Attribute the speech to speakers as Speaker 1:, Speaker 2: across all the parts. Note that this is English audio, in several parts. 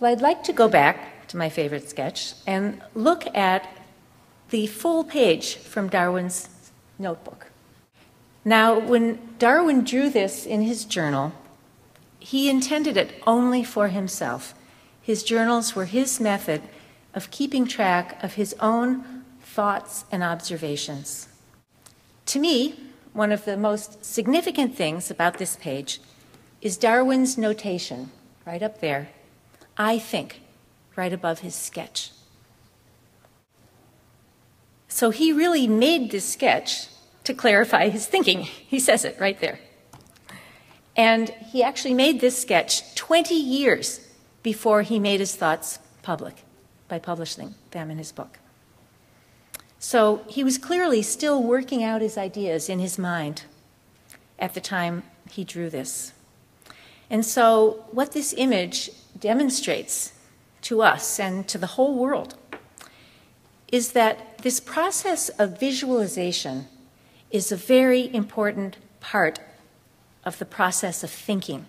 Speaker 1: Well, I'd like to go back to my favorite sketch and look at the full page from Darwin's notebook. Now, when Darwin drew this in his journal, he intended it only for himself. His journals were his method of keeping track of his own thoughts and observations. To me, one of the most significant things about this page is Darwin's notation, right up there, I think, right above his sketch. So he really made this sketch to clarify his thinking. He says it right there. And he actually made this sketch 20 years before he made his thoughts public by publishing them in his book. So he was clearly still working out his ideas in his mind at the time he drew this. And so what this image demonstrates to us and to the whole world is that this process of visualization is a very important part of the process of thinking.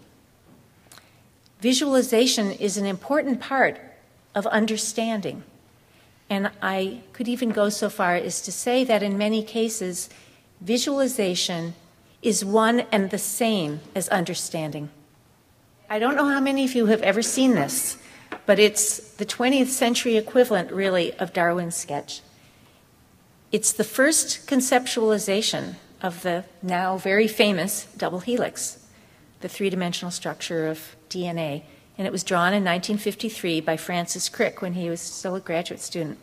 Speaker 1: Visualization is an important part of understanding. And I could even go so far as to say that in many cases, visualization is one and the same as understanding. I don't know how many of you have ever seen this, but it's the 20th century equivalent, really, of Darwin's sketch. It's the first conceptualization of the now very famous double helix, the three-dimensional structure of DNA. And it was drawn in 1953 by Francis Crick when he was still a graduate student.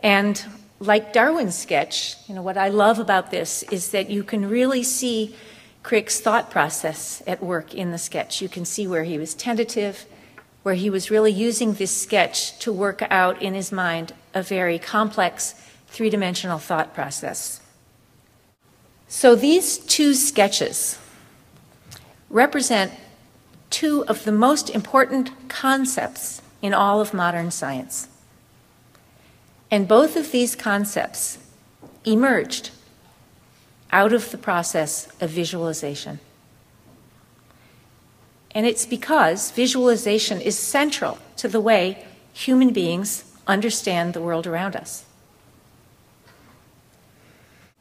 Speaker 1: And like Darwin's sketch, what I love about this is that you can really see Crick's thought process at work in the sketch. You can see where he was tentative, where he was really using this sketch to work out in his mind a very complex three-dimensional thought process. So these two sketches represent two of the most important concepts in all of modern science. And both of these concepts emerged out of the process of visualization. And it's because visualization is central to the way human beings understand the world around us.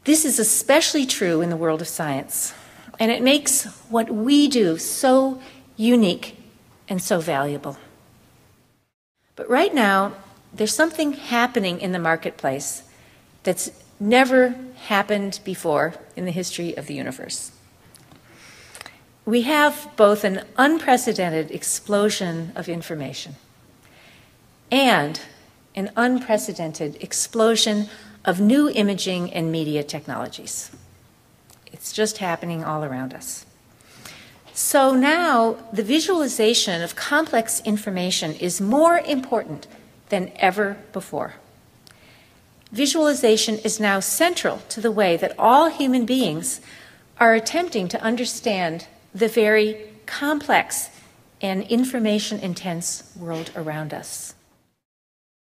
Speaker 1: This is especially true in the world of science, and it makes what we do so unique and so valuable. But right now, there's something happening in the marketplace that's never happened before in the history of the universe. We have both an unprecedented explosion of information and an unprecedented explosion of new imaging and media technologies. It's just happening all around us. So now the visualization of complex information is more important than ever before. Visualization is now central to the way that all human beings are attempting to understand the very complex and information-intense world around us.